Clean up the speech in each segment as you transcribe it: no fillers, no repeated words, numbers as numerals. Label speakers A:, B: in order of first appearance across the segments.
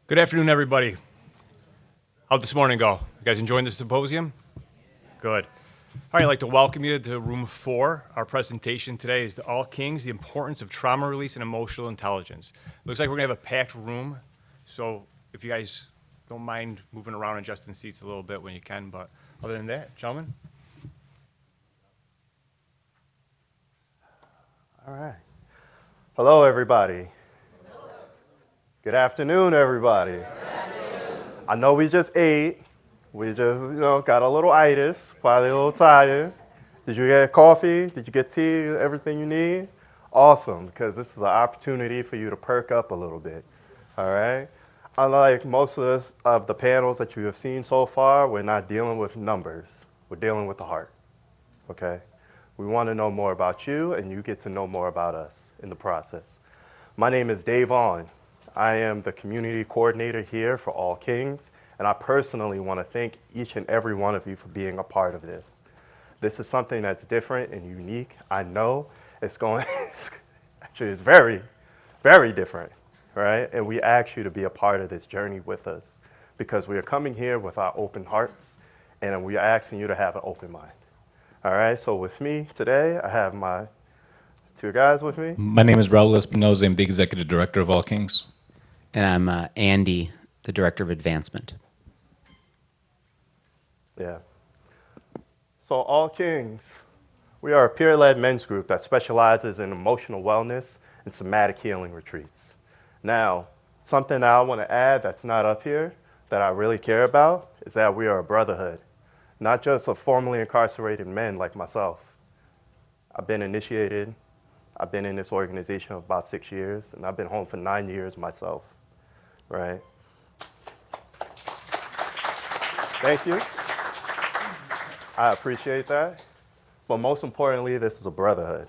A: Good afternoon, everybody. How'd this morning go? You guys enjoying the symposium? Good. All right, I'd like to welcome you to room 4. Our presentation today is to All Kings, the importance of trauma release and emotional intelligence. Looks like we're gonna have a packed room, so if you guys don't mind moving around and adjusting seats a little bit when you can, but other than that, gentlemen.
B: All right. Hello, everybody. Good afternoon, everybody. Good afternoon. I know we just ate. We just, got a little itis, probably a little tired. Did you get coffee? Did you get tea? Everything you need? Awesome, because this is an opportunity for you to perk up a little bit. All right? Unlike most of the panels that you have seen so far, we're not dealing with numbers. We're dealing with the heart. Okay? We want to know more about you, and you get to know more about us in the process. My name is Javon. I am the community coordinator here for All Kings, and I personally want to thank each and every one of you for being a part of this. This is something that's different and unique. I know it's very, very different, right? And we ask you to be a part of this journey with us because we are coming here with our open hearts, and we are asking you to have an open mind. All right, so with me today, I have my two guys with me.
C: My name is Raul Espinoza. I'm the executive director of All Kings.
D: And I'm Andy, the Director of Advancement.
B: Yeah. So All Kings, we are a peer-led men's group that specializes in emotional wellness and somatic healing retreats. Now, something that I want to add that's not up here that I really care about is that we are a brotherhood, not just of formerly incarcerated men like myself. I've been initiated. I've been in this organization for about 6 years, and I've been home for 9 years myself, right? Thank you. I appreciate that. But most importantly, this is a brotherhood.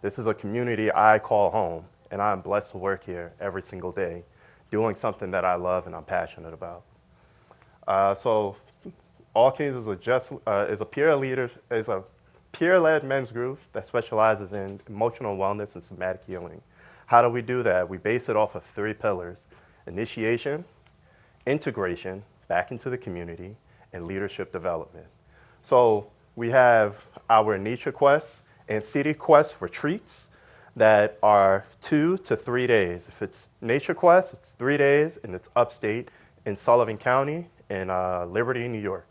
B: This is a community I call home, and I'm blessed to work here every single day, doing something that I love and I'm passionate about. So All Kings is a peer-led men's group that specializes in emotional wellness and somatic healing. How do we do that? We base it off of 3 pillars: initiation, integration back into the community, and leadership development. So we have our Nature Quest and City Quest retreats that are 2 to 3 days. If it's Nature Quest, it's 3 days, and it's upstate in Sullivan County in Liberty, New York.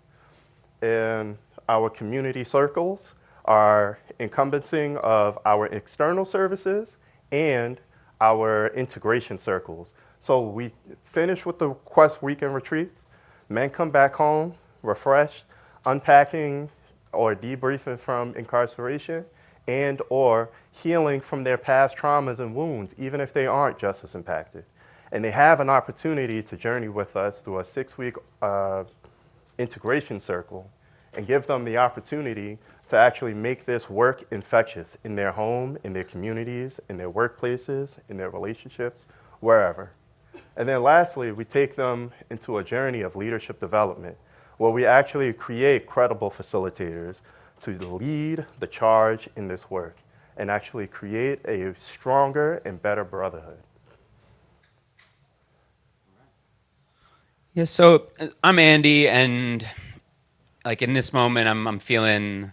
B: And our community circles are encompassing of our external services and our integration circles. So we finish with the Quest weekend retreats. Men come back home refreshed, unpacking or debriefing from incarceration and or healing from their past traumas and wounds, even if they aren't justice impacted. And they have an opportunity to journey with us through a 6-week integration circle and give them the opportunity to actually make this work infectious in their home, in their communities, in their workplaces, in their relationships, wherever. And then lastly, we take them into a journey of leadership development where we actually create credible facilitators to lead the charge in this work and actually create a stronger and better brotherhood.
D: Yeah, so I'm Andy, and like in this moment, I'm feeling,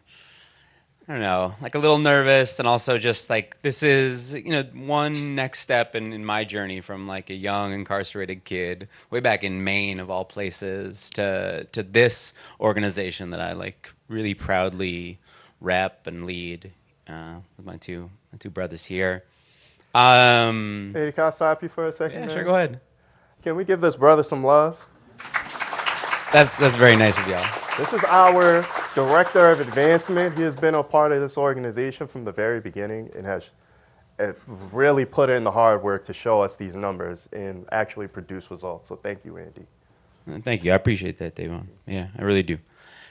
D: I don't know, like a little nervous, and also just like this is, one next step in my journey from like a young incarcerated kid way back in Maine of all places to this organization that I like really proudly rep and lead with my two brothers here.
B: Hey, can I stop you for a second?
D: Yeah,
B: man?
D: sure, go ahead.
B: Can we give this brother some love?
D: That's very nice of y'all.
B: This is our director of advancement. He has been a part of this organization from the very beginning and has really put in the hard work to show us these numbers and actually produce results. So thank you, Andy.
D: Thank you. I appreciate that, Davon. Yeah, I really do.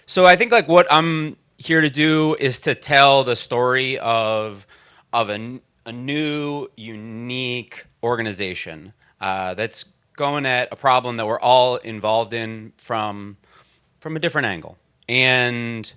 D: So I think like what I'm here to do is to tell the story of a new, unique organization that's going at a problem that we're all involved in from a different angle. And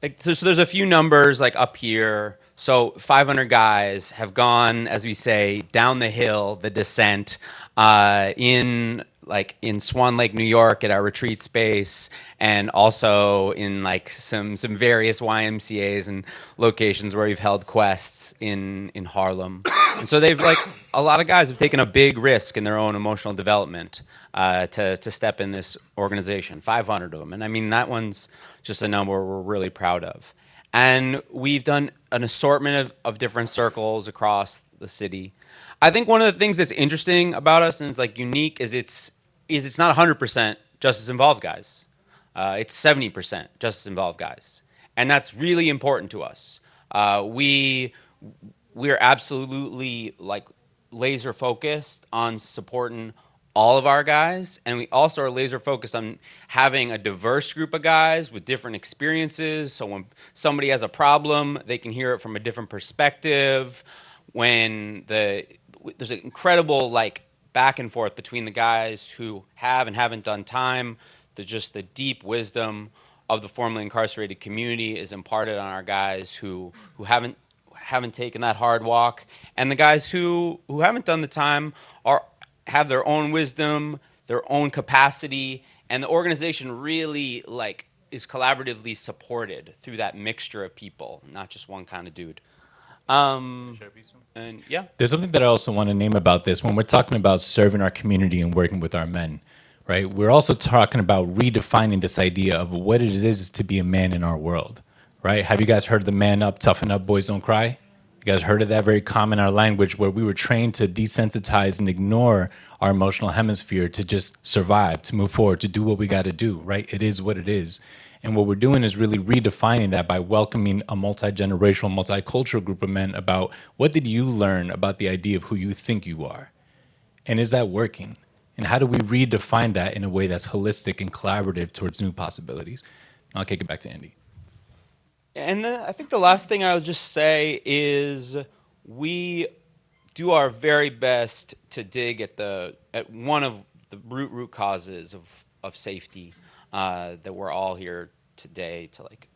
D: like, so there's a few numbers like up here. So 500 guys have gone, as we say, down the hill, the descent, in like in Swan Lake, New York, at our retreat space, and also in like some various YMCA's and locations where we've held quests in Harlem. And so they've like a lot of guys have taken a big risk in their own emotional development to step in this organization. 500 of them, and I mean that one's just a number we're really proud of. And we've done an assortment of different circles across the city. I think one of the things that's interesting about us and is like unique is it's not 100% justice involved guys. It's 70% justice involved guys, and that's really important to us. We're absolutely like laser focused on supporting all of our guys, and we also are laser focused on having a diverse group of guys with different experiences. So when somebody has a problem, they can hear it from a different perspective. When there's an incredible like back and forth between the guys who have and haven't done time, the deep wisdom of the formerly incarcerated community is imparted on our guys who haven't taken that hard walk, and the guys who haven't done the time have their own wisdom, their own capacity, and the organization really like is collaboratively supported through that mixture of people, not just one kind of dude. And yeah,
C: There's something that I also want to name about this. When we're talking about serving our community and working with our men, right? We're also talking about redefining this idea of what it is to be a man in our world, right? Have you guys heard of the man up, toughen up, boys don't cry? You guys heard of that? Very common in our language, where we were trained to desensitize and ignore our emotional hemisphere to just survive, to move forward, to do what we got to do, right? It is what it is. And what we're doing is really redefining that by welcoming a multi-generational, multicultural group of men about what did you learn about the idea of who you think you are? And is that working? And how do we redefine that in a way that's holistic and collaborative towards new possibilities? I'll kick it back to Andy.
D: and I think the last thing I'll just say is we do our very best to dig at one of the root causes of safety that we're all here today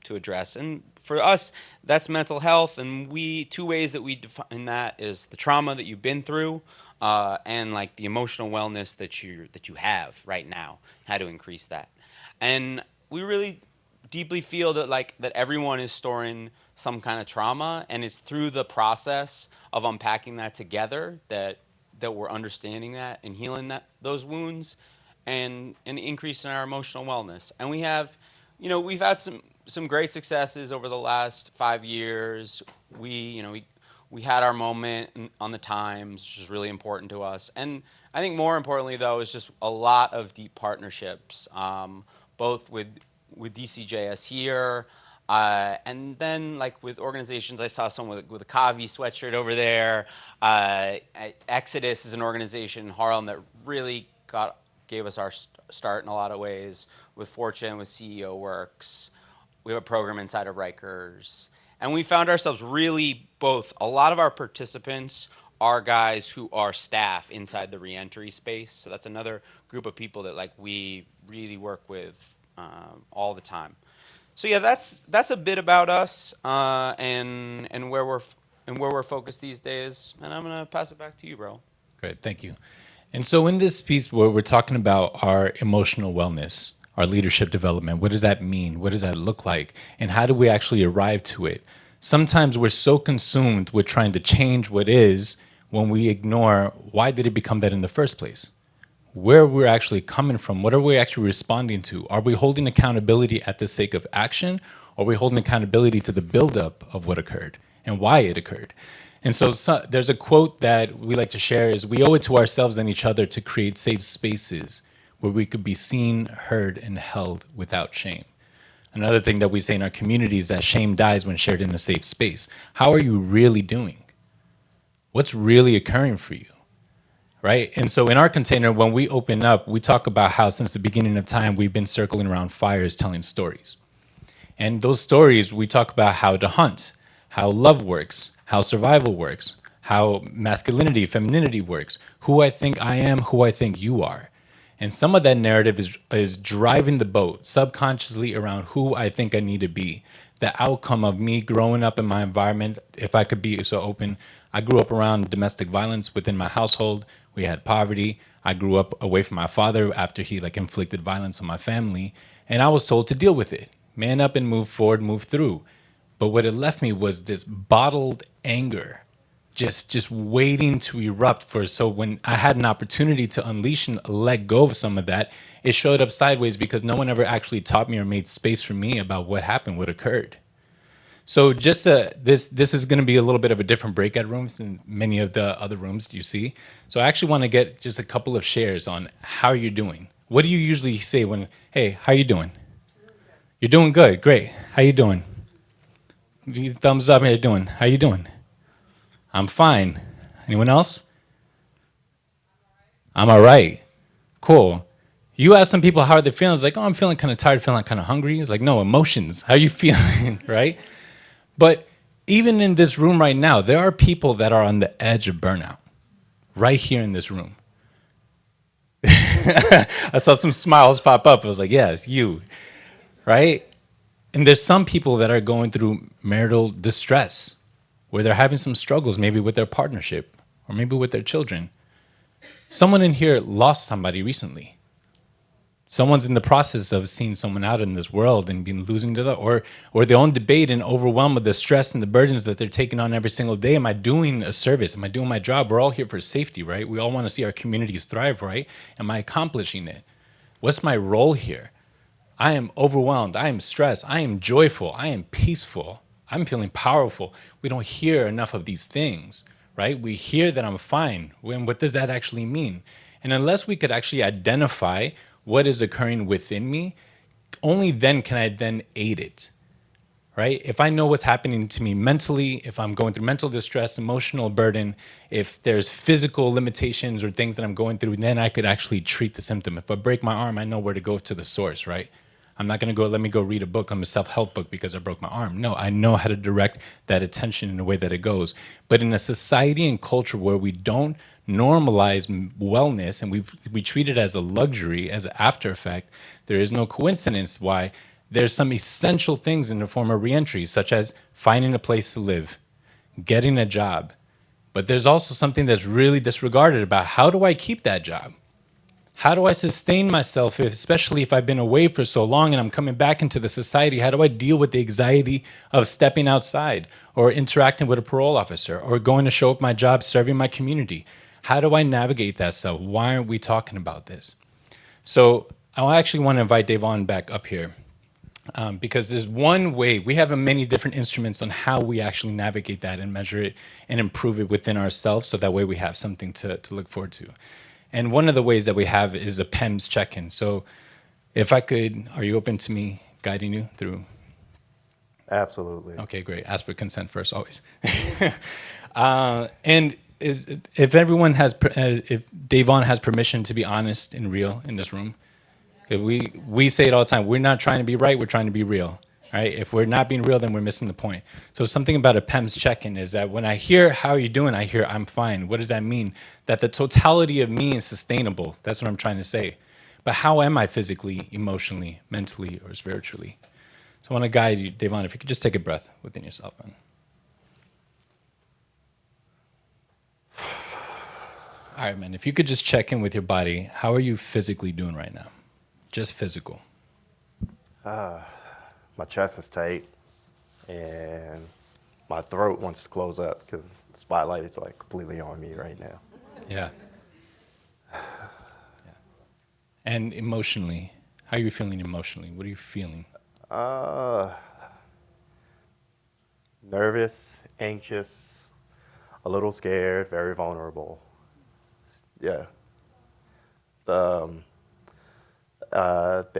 D: to address. And for us, that's mental health. And two ways that we define that is the trauma that you've been through, and like the emotional wellness that you have right now, how to increase that. And we really deeply feel that everyone is storing some kind of trauma, and it's through the process of unpacking that together that we're understanding that and healing those wounds and increasing our emotional wellness. And we've had some great successes over the last 5 years. We had our moment on the Times, which is really important to us. And I think more importantly, though, is just a lot of deep partnerships, both with DCJS here, and then like with organizations. I saw someone with a Kavi sweatshirt over there. Exodus is an organization in Harlem that really gave us our start in a lot of ways, with Fortune, with CEO Works. We have a program inside of Rikers. And we found ourselves really a lot of our participants are guys who are staff inside the reentry space. So that's another group of people that like we really work with all the time. So yeah, that's a bit about us and where we're focused these days. And I'm gonna pass it back to you, bro.
C: Great, thank you. And so in this piece where we're talking about our emotional wellness, our leadership development, what does that mean? What does that look like? And how do we actually arrive to it? Sometimes we're so consumed with trying to change what is when we ignore why did it become that in the first place? Where we're actually coming from, what are we actually responding to? Are we holding accountability at the sake of action? Or are we holding accountability to the buildup of what occurred and why it occurred? And so there's a quote that we like to share is, we owe it to ourselves and each other to create safe spaces where we could be seen, heard, and held without shame. Another thing that we say in our community is that shame dies when shared in a safe space. How are you really doing? What's really occurring for you? Right? And so in our container, when we open up, we talk about how since the beginning of time, we've been circling around fires telling stories. And those stories, we talk about how to hunt, how love works, how survival works, how masculinity, femininity works, who I think I am, who I think you are. And some of that narrative is driving the boat subconsciously around who I think I need to be. The outcome of me growing up in my environment, if I could be so open, I grew up around domestic violence within my household. We had poverty. I grew up away from my father after he like inflicted violence on my family, and I was told to deal with it, man up and move forward, move through. But what it left me was this bottled anger, just waiting to erupt for. So when I had an opportunity to unleash and let go of some of that, it showed up sideways because no one ever actually taught me or made space for me about what happened, what occurred. So just this is going to be a little bit of a different breakout rooms than many of the other rooms you see. So I actually want to get just a couple of shares on how you're doing. What do you usually say when, hey, how you doing? You're doing good, great. How you doing? Thumbs up. How you doing? How you doing? I'm fine. Anyone else? I'm all right. Cool. You ask some people how are they feeling. It's like, oh, I'm feeling kind of tired, feeling kind of hungry. It's like, no, emotions. How you feeling, right? But even in this room right now, there are people that are on the edge of burnout right here in this room. I saw some smiles pop up. I was like, yeah, it's you, right? And there's some people that are going through marital distress where they're having some struggles, maybe with their partnership or maybe with their children. Someone in here lost somebody recently. Someone's in the process of seeing someone out in this world and being losing to or their own debate and overwhelmed with the stress and the burdens that they're taking on every single day. Am I doing a service? Am I doing my job? We're all here for safety, right? We all want to see our communities thrive, right? Am I accomplishing it? What's my role here? I am overwhelmed. I am stressed. I am joyful. I am peaceful. I'm feeling powerful. We don't hear enough of these things, right? We hear that I'm fine. What does that actually mean? And unless we could actually identify what is occurring within me, only then can I then aid it, right? If I know what's happening to me mentally, if I'm going through mental distress, emotional burden, if there's physical limitations or things that I'm going through, then I could actually treat the symptom. If I break my arm, I know where to go to the source, right? I'm not going to go, let me go read a book. I'm a self-help book because I broke my arm. No, I know how to direct that attention in the way that it goes. But in a society and culture where we don't normalize wellness and we treat it as a luxury, as an after effect, there is no coincidence why there's some essential things in the form of reentry, such as finding a place to live, getting a job. But there's also something that's really disregarded about how do I keep that job? How do I sustain myself, especially if I've been away for so long and I'm coming back into the society? How do I deal with the anxiety of stepping outside or interacting with a parole officer or going to show up my job, serving my community? How do I navigate that stuff? Why aren't we talking about this? So I actually want to invite Javon back up here because there's one way. We have many different instruments on how we actually navigate that and measure it and improve it within ourselves so that way we have something to look forward to. And one of the ways that we have is a PEMS check-in. So if I could, are you open to me guiding you through?
B: Absolutely.
C: Okay, great. Ask for consent first, always. And if everyone has, if Javon has permission to be honest and real in this room, we say it all the time. We're not trying to be right. We're trying to be real. Right? If we're not being real, then we're missing the point. So something about a PEMS check-in is that when I hear, how are you doing? I hear, I'm fine. What does that mean? That the totality of me is sustainable. That's what I'm trying to say. But how am I physically, emotionally, mentally, or spiritually? So I want to guide you, Javon, if you could just take a breath within yourself. Man. All right, man, if you could just check in with your body, how are you physically doing right now? Just physical.
B: My chest is tight, and my throat wants to close up because the spotlight is like completely on me right now.
C: Yeah. And emotionally, how are you feeling emotionally? What are you feeling?
B: Nervous, anxious, a little scared, very vulnerable. Yeah. The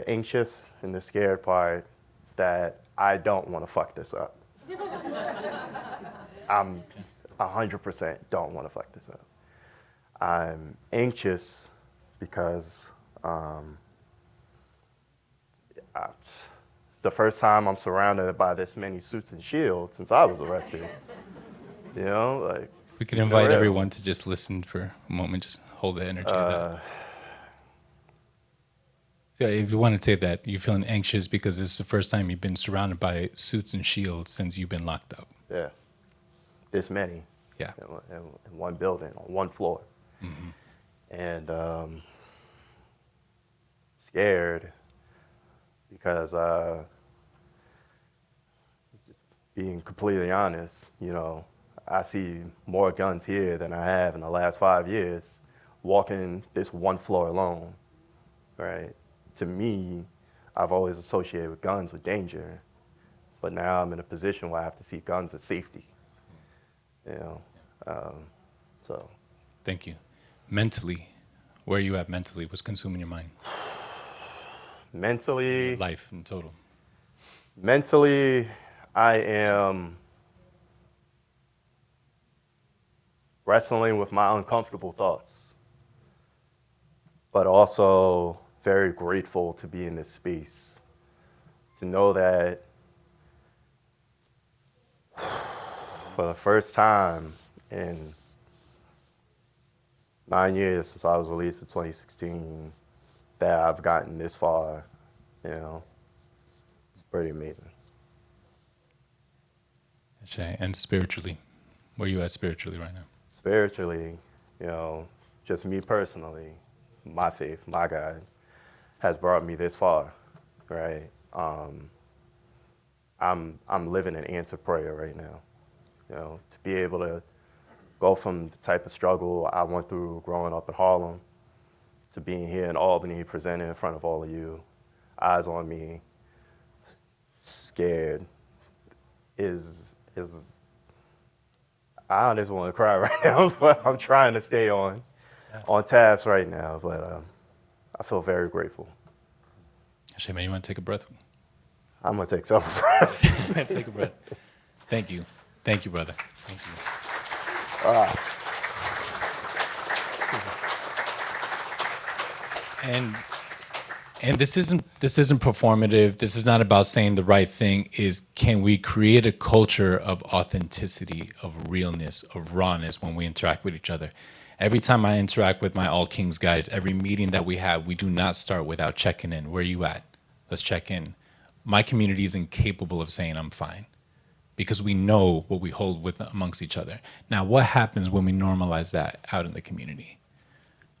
B: anxious and the scared part is that I don't want to fuck this up. I'm 100% don't want to fuck this up. I'm anxious because it's the first time I'm surrounded by this many suits and shields since I was arrested. You know, like.
C: We could invite everyone to just listen for a moment, just hold the energy of that. So if you want to say that, you're feeling anxious because this is the first time you've been surrounded by suits and shields since you've been locked up.
B: Yeah. This many.
C: Yeah.
B: In one building, on one floor.
C: Mm-hmm.
B: and scared because, just being completely honest, I see more guns here than I have in the last 5 years walking this one floor alone, right? To me, I've always associated with guns with danger, but now I'm in a position where I have to see guns as safety, you know. So
C: Thank you. Mentally, where are you at mentally? What's consuming your mind?
B: mentally,
C: Life in total.
B: mentally, I am wrestling with my uncomfortable thoughts, but also very grateful to be in this space, to know that for the first time in 9 years since I was released in 2016, that I've gotten this far, it's pretty amazing.
C: Okay. And spiritually, where are you at spiritually right now?
B: Spiritually, just me personally, my faith, my God, has brought me this far, right? I'm living an answered prayer right now, to be able to go from the type of struggle I went through growing up in Harlem to being here in Albany, presenting in front of all of you, eyes on me, scared, is I just want to cry right now, but I'm trying to stay on task right now. But I feel very grateful.
C: Actually, man, you want to take a breath?
B: I'm gonna take several breaths.
C: Take a breath. Thank you. Thank you, brother. Thank you. And this isn't performative. This is not about saying the right thing. Can we create a culture of authenticity, of realness, of rawness when we interact with each other? Every time I interact with my All Kings guys, every meeting that we have, we do not start without checking in. Where are you at? Let's check in. My community is incapable of saying I'm fine because we know what we hold with amongst each other. Now, what happens when we normalize that out in the community?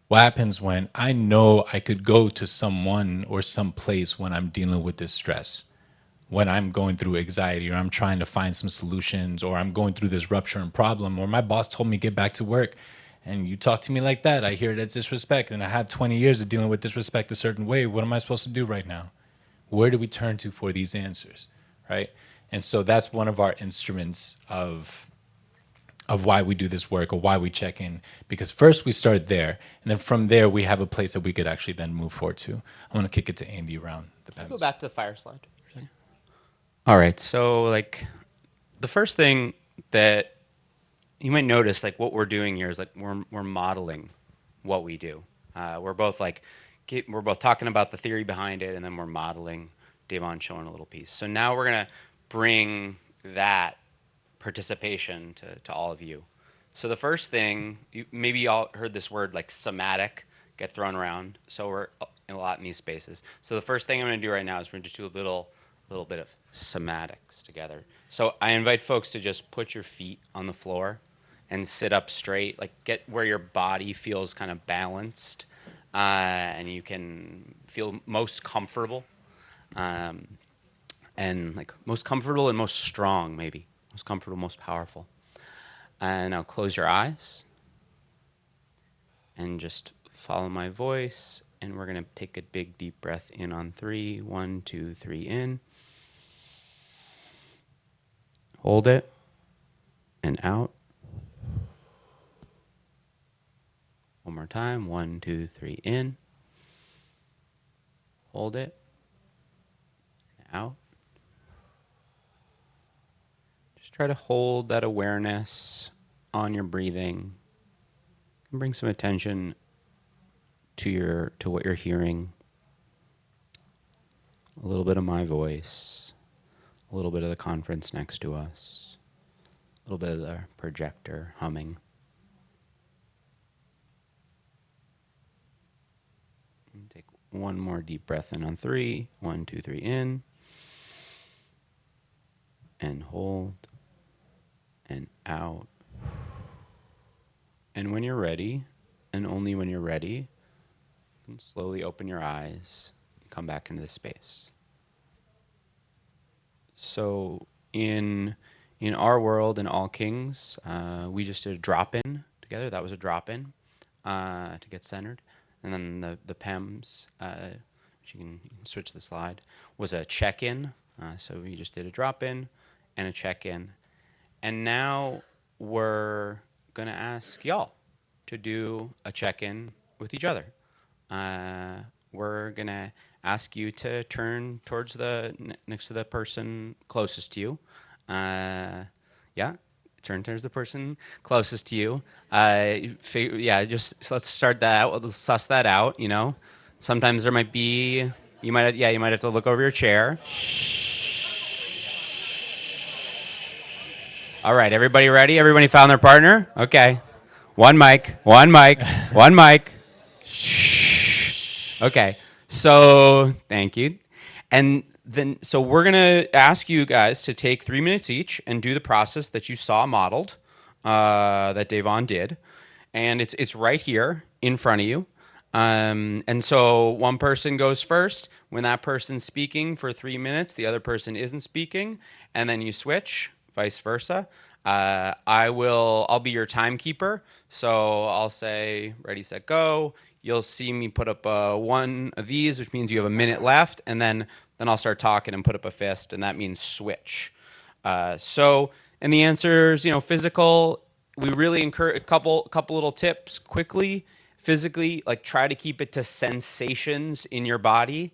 C: What happens when I know I could go to someone or some place when I'm dealing with this stress, when I'm going through anxiety or I'm trying to find some solutions or I'm going through this rupture and problem or my boss told me get back to work and you talk to me like that, I hear that's disrespect and I had 20 years of dealing with disrespect a certain way. What am I supposed to do right now? Where do we turn to for these answers, right? And so that's one of our instruments of why we do this work or why we check in, because first we start there and then from there we have a place that we could actually then move forward to. I want to kick it to Andy around the
D: Can
C: pen.
D: I go back to the fire slide for a second? All right, so the first thing that you might notice, what we're doing here is we're modeling what we do. We're both talking about the theory behind it, and then we're modeling. Javon showing a little piece. So now we're gonna bring that participation to all of you. So the first thing, maybe you all heard this word like somatic get thrown around. So we're a lot in these spaces. So the first thing I'm going to do right now is we're going to just do a little bit of somatics together. So I invite folks to just put your feet on the floor and sit up straight, get where your body feels kind of balanced and you can feel most comfortable. And most comfortable and most strong, maybe. Most comfortable, most powerful. And now close your eyes and just follow my voice. And we're going to take a big, deep breath in on 3. 1, 2, 3, in. Hold it. And out. One more time. 1, 2, 3, in. Hold it. And out. Just try to hold that awareness on your breathing. And bring some attention to what you're hearing. A little bit of my voice, a little bit of the conference next to us, a little bit of the projector humming. And take one more deep breath in on 3. 1, 2, 3, in. And hold. And out. And when you're ready, and only when you're ready, you can slowly open your eyes and come back into the space. So in our world, in All Kings, we just did a drop-in together. That was a drop-in to get centered. And then the PEMS, which you can switch the slide, was a check-in. So we just did a drop-in and a check-in. And now we're going to ask y'all to do a check-in with each other. We're going to ask you to turn towards next to the person closest to you. Yeah, turn towards the person closest to you. Just let's start that out. Let's suss that out, you know. Sometimes there might be, you might have to look over your chair. All right, everybody ready? Everybody found their partner? Okay. One mic, one mic, one mic. Shh. Okay. So, thank you. And then, so we're going to ask you guys to take 3 minutes each and do the process that you saw modeled, that Javon did. And it's right here in front of you. And so one person goes first. When that person's speaking for 3 minutes, the other person isn't speaking. And then you switch, vice versa. I'll be your timekeeper. So I'll say, ready, set, go. You'll see me put up one of these, which means you have a minute left. And then I'll start talking and put up a fist, and that means switch. And the answers, physical, we really encourage a couple little tips quickly. Physically, like try to keep it to sensations in your body,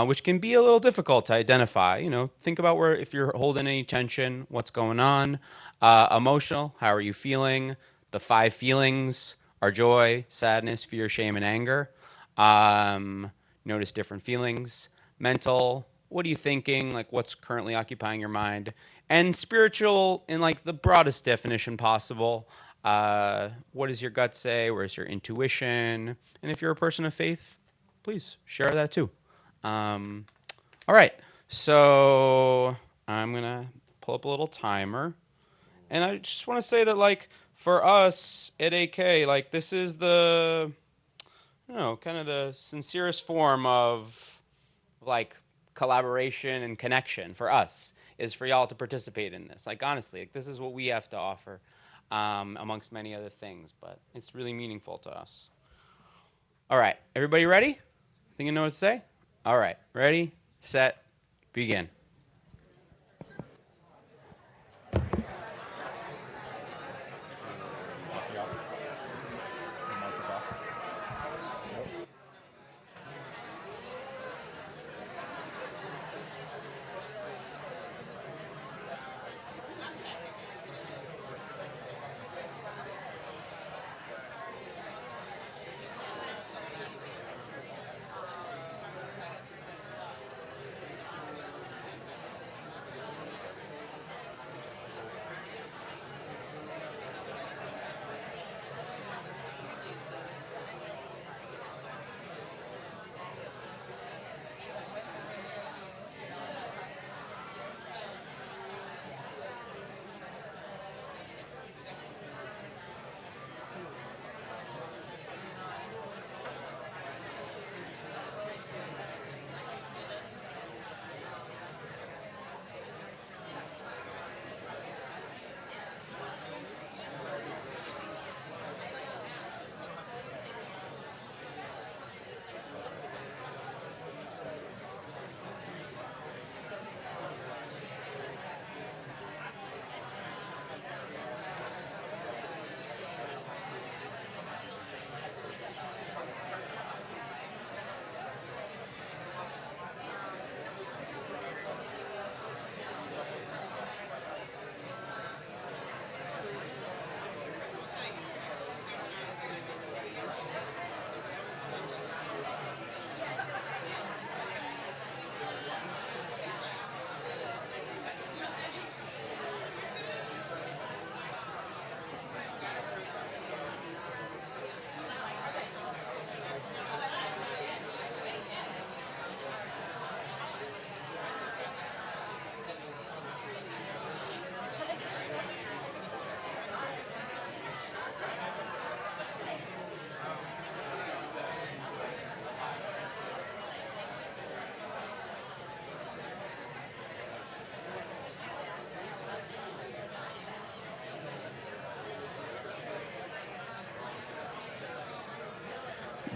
D: which can be a little difficult to identify. Think about if you're holding any tension, what's going on. Emotional, how are you feeling? The 5 feelings are joy, sadness, fear, shame, and anger. Notice different feelings. Mental, what are you thinking? Like what's currently occupying your mind? And spiritual, in like the broadest definition possible. What does your gut say? Where's your intuition? And if you're a person of faith, please share that too. All right, so I'm gonna pull up a little timer, and I just want to say that like for us at AK, like this is the, kind of the sincerest form of like collaboration and connection for us is for y'all to participate in this. Like honestly, like this is what we have to offer. Amongst many other things, but it's really meaningful to us. All right, everybody ready? Think you know what to say? All right, ready, set, begin.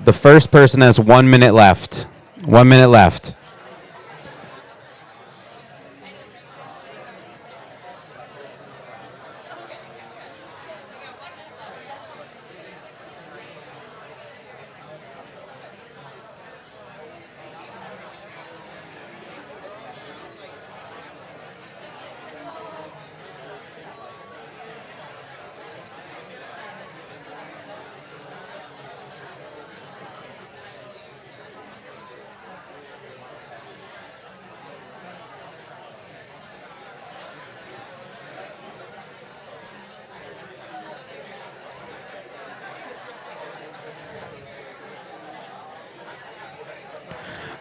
D: The first person has 1 minute left. 1 minute left.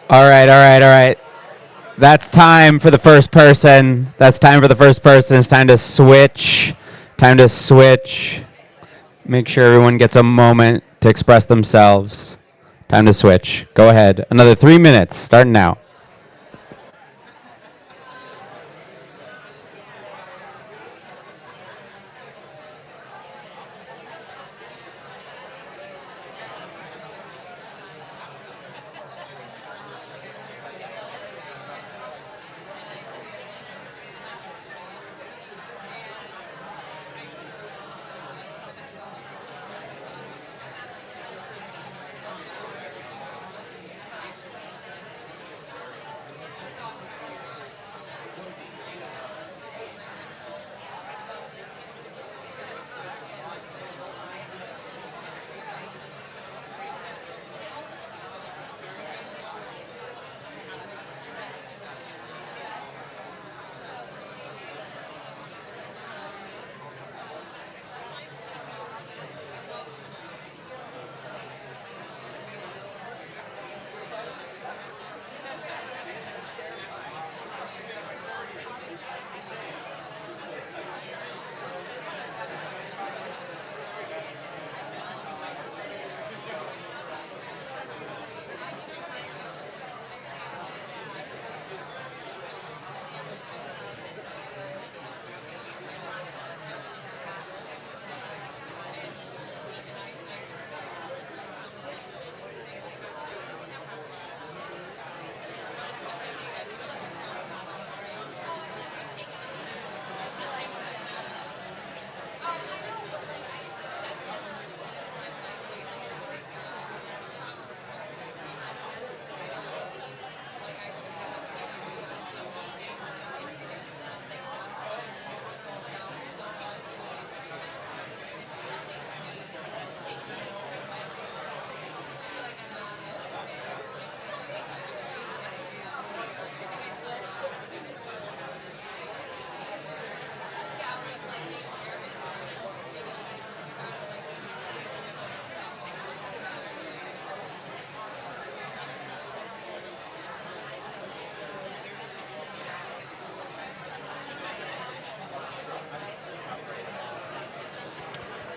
D: All right, all right, all right. That's time for the first person. That's time for the first person. It's time to switch. Time to switch. Make sure everyone gets a moment to express themselves. Time to switch. Go ahead. Another 3 minutes, starting now.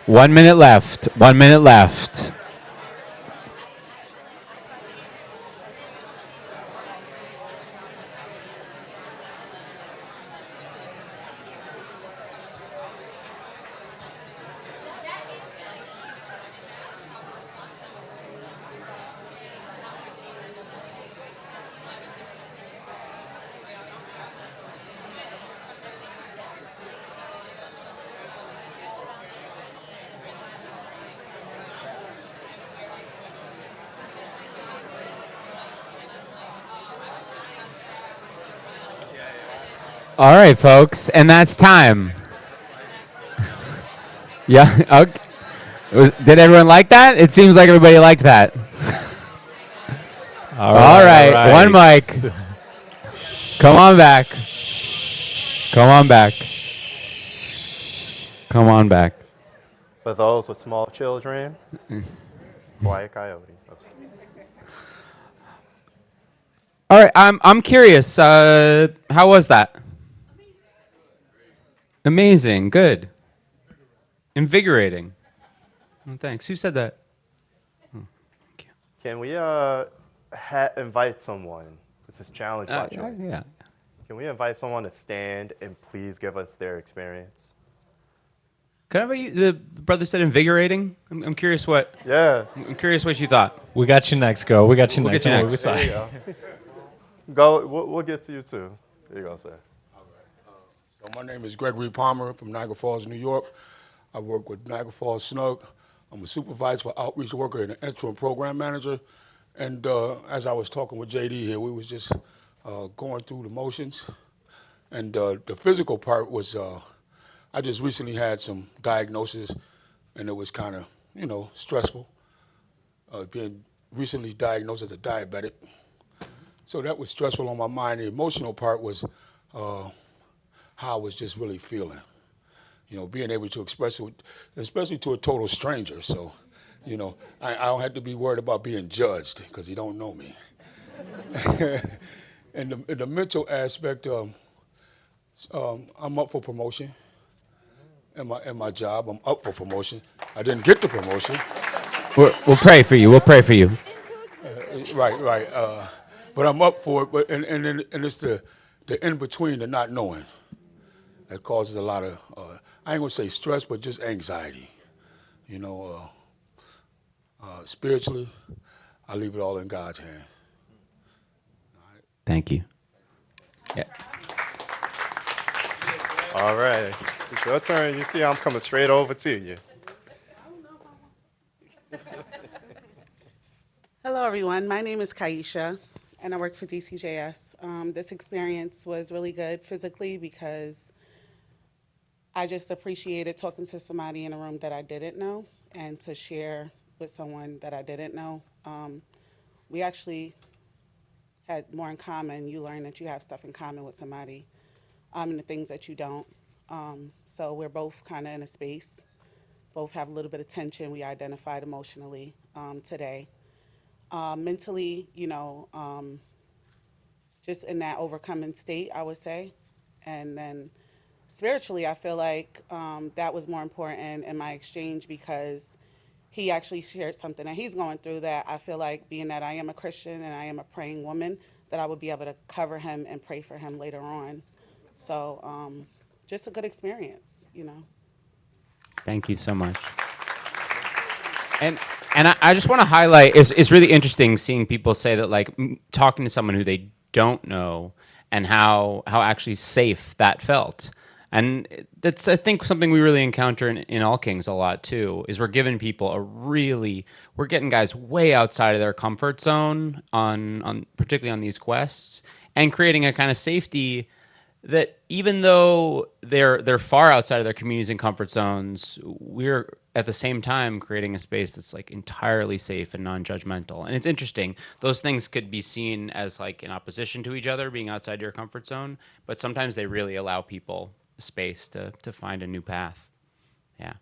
D: One minute left. 1 minute left. All right, folks, and that's time. Yeah. Okay. Did everyone like that? It seems like everybody liked that. All right. One mic. Come on back. Come on back. Come on back.
B: For those with small children, quiet coyote.
D: All right, I'm curious. How was that? Amazing. Good. Invigorating. Oh, thanks. Who said that? Oh, thank you.
B: Can we invite someone? This is challenge by choice.
D: Yeah.
B: Can we invite someone to stand and please give us their experience?
D: Can I have the brother said invigorating? I'm curious what
B: Yeah.
D: I'm curious what you thought.
C: We got you next, girl. We got you
D: We'll
C: next.
D: get you
C: Don't worry,
D: next.
C: we saw
B: There you
C: you.
B: go. Go. We'll get to you too. There you go, sir.
E: So my name is Gregory Palmer from Niagara Falls, New York. I work with Niagara Falls SNUG. I'm a supervisor for outreach worker and an interim program manager. And as I was talking with JD here, we was just going through the motions. And the physical part was, I just recently had some diagnosis, and it was kind of, stressful. Being recently diagnosed as a diabetic. So that was stressful on my mind. The emotional part was how I was just really feeling. Being able to express it, especially to a total stranger. So, I don't have to be worried about being judged because he don't know me. And the mental aspect, I'm up for promotion in my job. I'm up for promotion. I didn't get the promotion.
D: We'll pray for you. We'll pray for you.
E: Right. But I'm up for it. But and it's the in between, the not knowing, that causes a lot of I ain't gonna say stress, but just anxiety. Spiritually, I leave it all in God's hands.
D: Thank you. Yeah.
B: All right. It's your turn. You see, I'm coming straight over to you.
F: Hello, everyone. My name is Kaisha, and I work for DCJS. This experience was really good physically because I just appreciated talking to somebody in a room that I didn't know and to share with someone that I didn't know. We actually had more in common. You learn that you have stuff in common with somebody and the things that you don't. So we're both kind of in a space, both have a little bit of tension. We identified emotionally today. Mentally, just in that overcoming state, I would say. And then spiritually, I feel like that was more important in my exchange because he actually shared something that he's going through that I feel like, being that I am a Christian and I am a praying woman, that I would be able to cover him and pray for him later on. So just a good experience.
D: Thank you so much. And I just want to highlight, it's really interesting seeing people say that, like, talking to someone who they don't know and how actually safe that felt. And that's, I think, something we really encounter in All Kings a lot, too, is we're giving people we're getting guys way outside of their comfort zone, on particularly on these quests, and creating a kind of safety that even though they're far outside of their communities and comfort zones, we're at the same time creating a space that's like entirely safe and non-judgmental. And it's interesting. Those things could be seen as like in opposition to each other, being outside your comfort zone, but sometimes they really allow people space to find a new path. Yeah.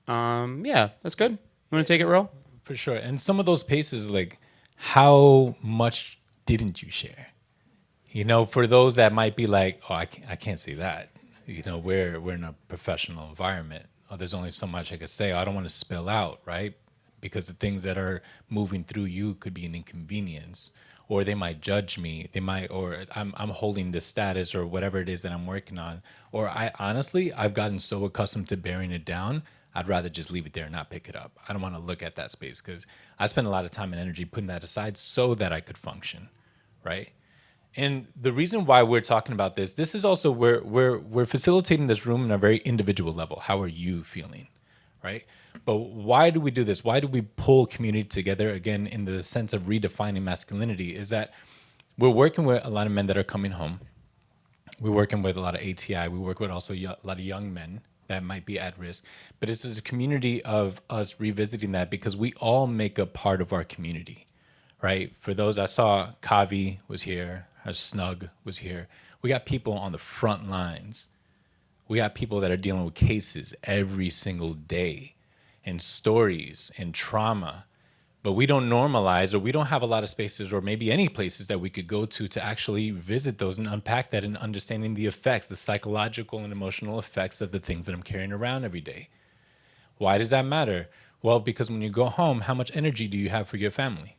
D: Yeah, that's good. You want to take it, Raul?
C: For sure. And some of those paces, like, how much didn't you share? For those that might be like, oh, I can't say that. We're in a professional environment. Oh, there's only so much I could say. I don't want to spill out, right? Because the things that are moving through you could be an inconvenience, or they might judge me. They might, or I'm holding this status or whatever it is that I'm working on. Or I've gotten so accustomed to bearing it down, I'd rather just leave it there and not pick it up. I don't want to look at that space because I spend a lot of time and energy putting that aside so that I could function, right? And the reason why we're talking about this is also we're facilitating this room on a very individual level. How are you feeling, right? But why do we do this? Why do we pull community together, again, in the sense of redefining masculinity, is that we're working with a lot of men that are coming home. We're working with a lot of ATI. We work with also a lot of young men that might be at risk. But it's a community of us revisiting that because we all make a part of our community, right? For those I saw, Kavi was here. Snug was here. We got people on the front lines. We got people that are dealing with cases every single day and stories and trauma. But we don't normalize, or we don't have a lot of spaces, or maybe any places that we could go to actually visit those and unpack that, and understanding the effects, the psychological and emotional effects of the things that I'm carrying around every day. Why does that matter? Well, because when you go home, how much energy do you have for your family?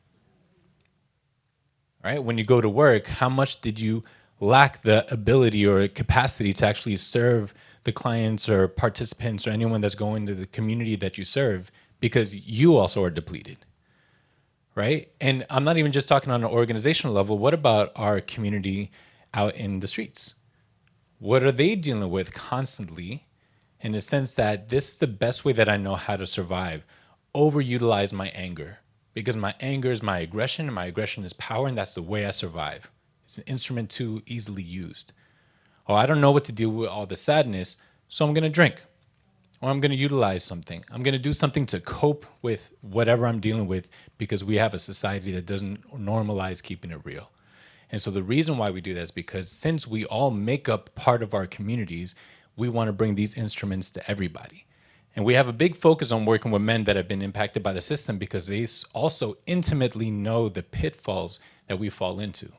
C: Right? When you go to work, how much did you lack the ability or capacity to actually serve the clients or participants or anyone that's going to the community that you serve because you also are depleted, right? And I'm not even just talking on an organizational level. What about our community out in the streets? What are they dealing with constantly in the sense that this is the best way that I know how to survive? Overutilize my anger because my anger is my aggression and my aggression is power, and that's the way I survive. It's an instrument too easily used. Oh, I don't know what to deal with all the sadness, so I'm going to drink or I'm going to utilize something. I'm going to do something to cope with whatever I'm dealing with because we have a society that doesn't normalize keeping it real. And so the reason why we do that is because since we all make up part of our communities, we want to bring these instruments to everybody. And we have a big focus on working with men that have been impacted by the system because they also intimately know the pitfalls that we fall into,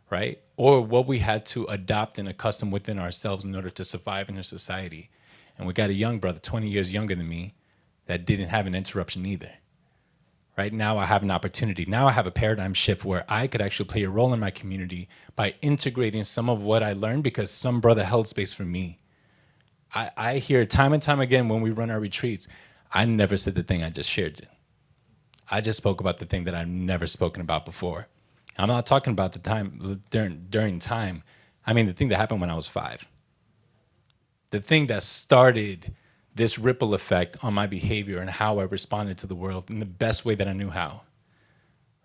C: right? Or what we had to adopt and accustom within ourselves in order to survive in a society. And we got a young brother, 20 years younger than me, that didn't have an interruption either. Right now I have an opportunity. Now I have a paradigm shift where I could actually play a role in my community by integrating some of what I learned because some brother held space for me. I hear time and time again when we run our retreats, I never said the thing I just shared. I just spoke about the thing that I've never spoken about before. I'm not talking about the time during time. I mean the thing that happened when I was 5. The thing that started this ripple effect on my behavior and how I responded to the world in the best way that I knew how,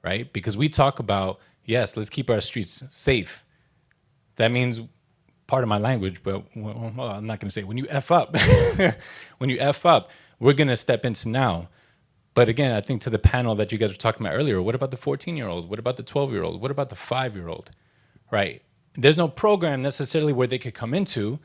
C: right? Because we talk about, yes, let's keep our streets safe. That means part of my language, but well, I'm not going to say when you F up, when you F up, we're going to step into now. But again, I think to the panel that you guys were talking about earlier, what about the 14-year-old? What about the 12-year-old? What about the 5-year-old, right? There's no program necessarily where they could come into,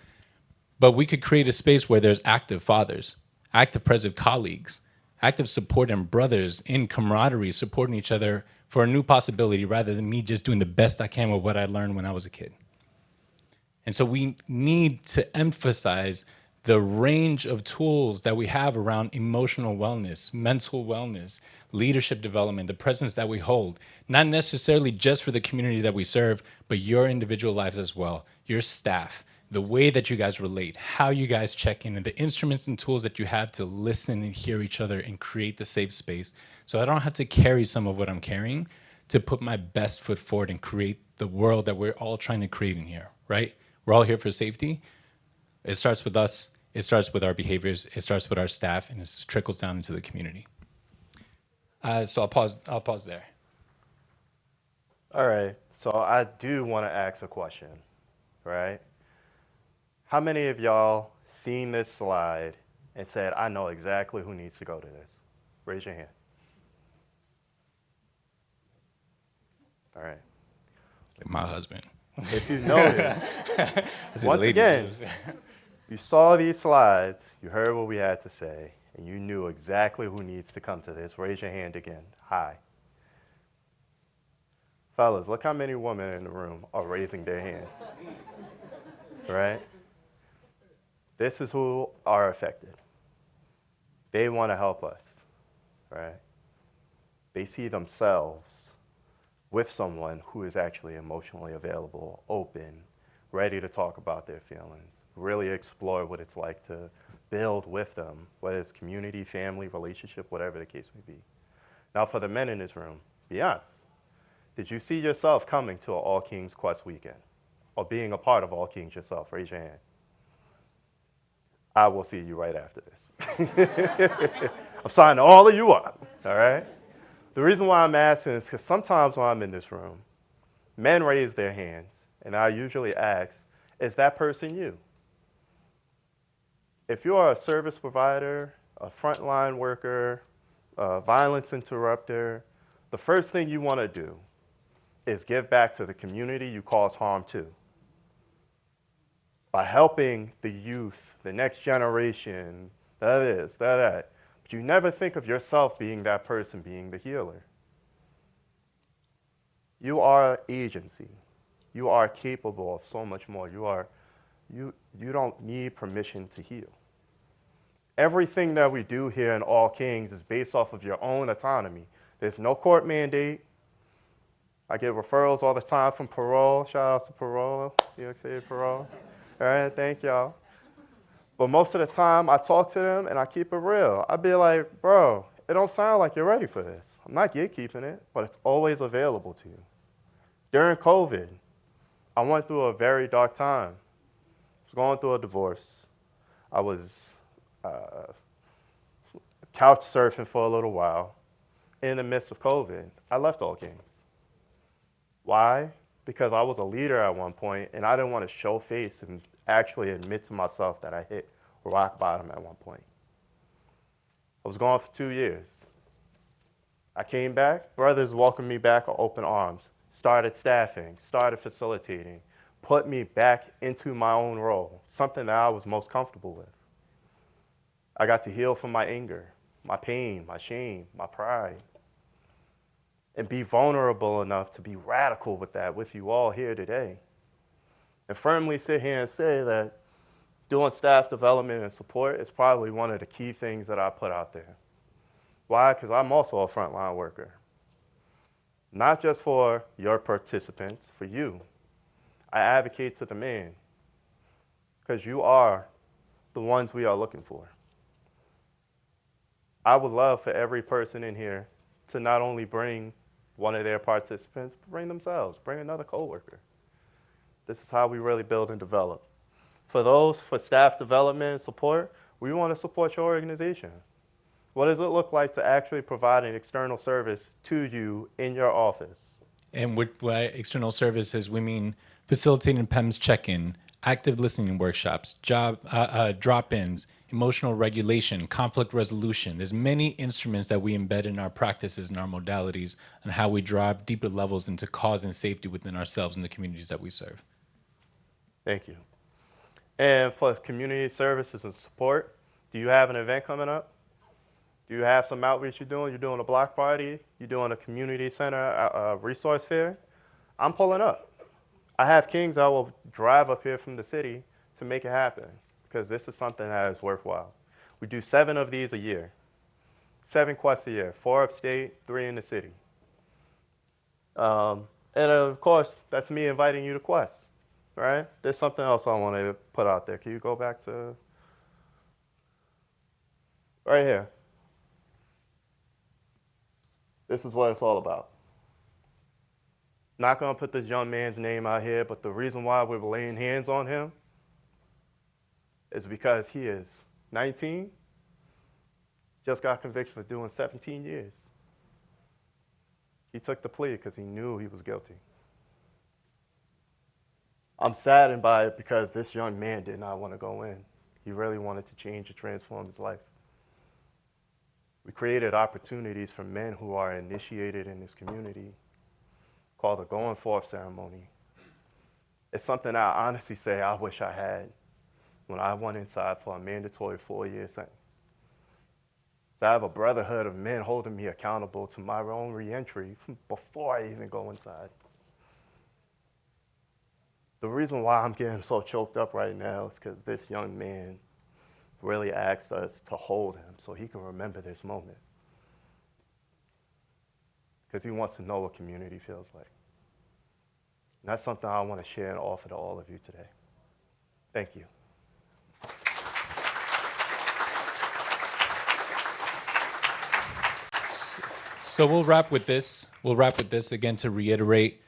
C: but we could create a space where there's active fathers, active present colleagues, active support and brothers in camaraderie, supporting each other for a new possibility rather than me just doing the best I can with what I learned when I was a kid. And so we need to emphasize the range of tools that we have around emotional wellness, mental wellness, leadership development, the presence that we hold, not necessarily just for the community that we serve, but your individual lives as well, your staff, the way that you guys relate, how you guys check in, and the instruments and tools that you have to listen and hear each other and create the safe space. So I don't have to carry some of what I'm carrying to put my best foot forward and create the world that we're all trying to create in here, right? We're all here for safety. It starts with us. It starts with our behaviors. It starts with our staff, and it trickles down into the community. So I'll pause there.
B: All right, so I do want to ask a question, right? How many of y'all seen this slide and said, I know exactly who needs to go to this? Raise your hand. All right.
C: It's like my husband.
B: If you notice, once again, you saw these slides, you heard what we had to say, and you knew exactly who needs to come to this. Raise your hand again. Hi. Fellas, look how many women in the room are raising their hand. Right? This is who are affected. They want to help us, right? They see themselves with someone who is actually emotionally available, open, ready to talk about their feelings, really explore what it's like to build with them, whether it's community, family, relationship, whatever the case may be. Now, for the men in this room, be honest. Did you see yourself coming to an All Kings Quest weekend or being a part of All Kings yourself? Raise your hand. I will see you right after this. I'm signing all of you up, all right? The reason why I'm asking is because sometimes when I'm in this room, men raise their hands, and I usually ask, is that person you? If you're a service provider, a frontline worker, a violence interrupter, the first thing you want to do is give back to the community you cause harm to. By helping the youth, the next generation, that. But you never think of yourself being that person, being the healer. You are agency. You are capable of so much more. You don't need permission to heal. Everything that we do here in All Kings is based off of your own autonomy. There's no court mandate. I get referrals all the time from Parole. Shout out to Parole, New York City Parole. All right, thank y'all. But most of the time, I talk to them and I keep it real. I be like, bro, it don't sound like you're ready for this. I'm not gatekeeping it, but it's always available to you. During COVID, I went through a very dark time. I was going through a divorce. I was couch surfing for a little while. In the midst of COVID, I left All Kings. Why? Because I was a leader at one point, and I didn't want to show face and actually admit to myself that I hit rock bottom at one point. I was gone for 2 years. I came back, brothers welcomed me back with open arms, started staffing, started facilitating, put me back into my own role, something that I was most comfortable with. I got to heal from my anger, my pain, my shame, my pride, and be vulnerable enough to be radical with that with you all here today. And firmly sit here and say that doing staff development and support is probably one of the key things that I put out there. Why? Because I'm also a frontline worker. Not just for your participants, for you. I advocate to the man, because you are the ones we are looking for. I would love for every person in here to not only bring one of their participants, but bring themselves, bring another coworker. This is how we really build and develop. For staff development and support, we want to support your organization. What does it look like to actually provide an external service to you in your office?
C: And by external services, we mean facilitating PEMS check-in, active listening workshops, drop-ins, emotional regulation, conflict resolution. There's many instruments that we embed in our practices and our modalities on how we drive deeper levels into cause and safety within ourselves and the communities that we serve.
B: Thank you. And for community services and support, do you have an event coming up? Do you have some outreach you're doing? You're doing a block party? You're doing a community center resource fair? I'm pulling up. I have kings that will drive up here from the city to make it happen, because this is something that is worthwhile. We do 7 of these a year, 7 quests a year, 4 upstate, 3 in the city. And of course, that's me inviting you to quests, right? There's something else I want to put out there. Can you go back to right here? This is what it's all about. Not going to put this young man's name out here, but the reason why we're laying hands on him is because he is 19, just got convicted for doing 17 years. He took the plea because he knew he was guilty. I'm saddened by it because this young man did not want to go in. He really wanted to change and transform his life. We created opportunities for men who are initiated in this community called the going forth ceremony. It's something I honestly say I wish I had when I went inside for a mandatory 4-year sentence. So I have a brotherhood of men holding me accountable to my own reentry from before I even go inside. The reason why I'm getting so choked up right now is because this young man really asked us to hold him so he can remember this moment. Because he wants to know what community feels like. And that's something I want to share and offer to all of you today. Thank you.
C: So we'll wrap with this. Again, to reiterate,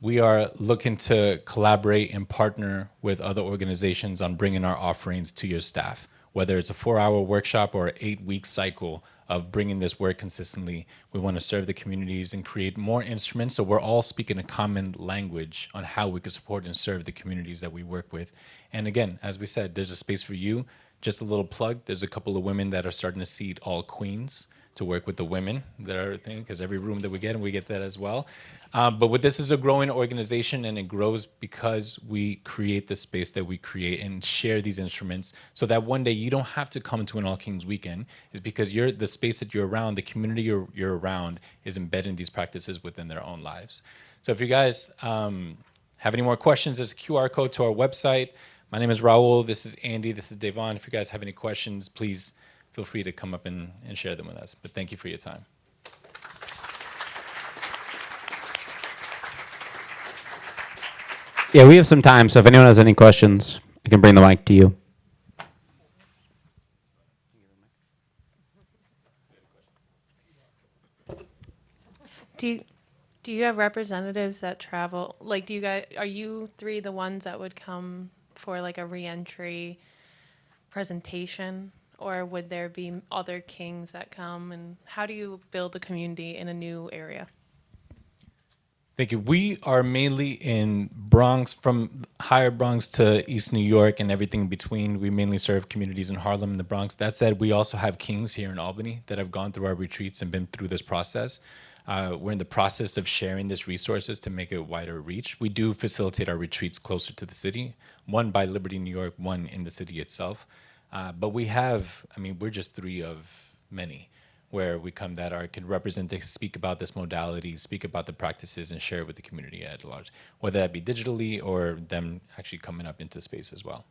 C: we are looking to collaborate and partner with other organizations on bringing our offerings to your staff. Whether it's a 4-hour workshop or an 8-week cycle of bringing this work consistently, we want to serve the communities and create more instruments so we're all speaking a common language on how we can support and serve the communities that we work with. And again, as we said, there's a space for you. Just a little plug, there's a couple of women that are starting to seat all queens to work with the women that are thing, because every room that we get, and we get that as well. But with this is a growing organization, and it grows because we create the space that we create and share these instruments so that one day you don't have to come to an All Kings weekend. Is because the space that you're around, the community you're around is embedding these practices within their own lives. So if you guys have any more questions, there's a QR code to our website. My name is Raul. This is Andy. This is Javon. If you guys have any questions, please feel free to come up and share them with us. But thank you for your time.
D: Yeah, we have some time, so if anyone has any questions, I can bring the mic to you.
G: Do you, do you have representatives that travel? Like, do you guys, are you three the ones that would come for like a reentry presentation? Or would there be other kings that come? And how do you build a community in a new area?
C: Thank you. We are mainly in Bronx, from higher Bronx to East New York and everything in between. We mainly serve communities in Harlem and the Bronx. That said, we also have kings here in Albany that have gone through our retreats and been through this process. We're in the process of sharing this resources to make it wider reach. We do facilitate our retreats closer to the city, one by Liberty, New York, one in the city itself. But we have, I mean, we're just three of many where we come that can represent, to speak about this modality, speak about the practices, and share it with the community at large, whether that be digitally or them actually coming up into space as well.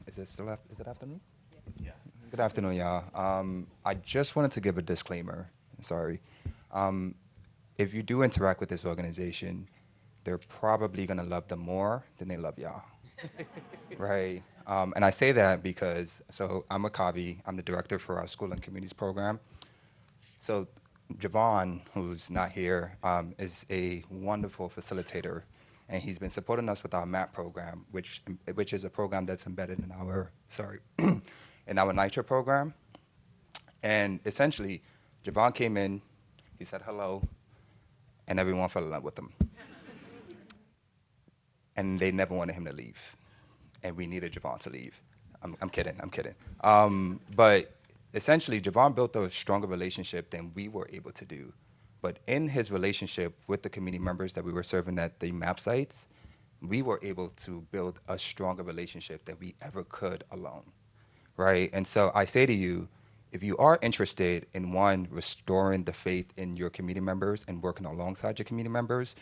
H: Is it afternoon? Yeah. Good afternoon, y'all. I just wanted to give a disclaimer. Sorry. If you do interact with this organization, they're probably gonna love them more than they love y'all, right? And I say that because, so I'm a Kavi, I'm the director for our School and Communities program. So Javon, who's not here, is a wonderful facilitator, and he's been supporting us with our MAP program, which is a program that's embedded in our, in our NITRA program. And essentially, Javon came in, he said hello, and everyone fell in love with him. And they never wanted him to leave. And we needed Javon to leave. I'm kidding. But essentially, Javon built a stronger relationship than we were able to do. But in his relationship with the community members that we were serving at the MAP sites, we were able to build a stronger relationship than we ever could alone, right? And so I say to you, if you are interested in, one, restoring the faith in your community members and working alongside your community members,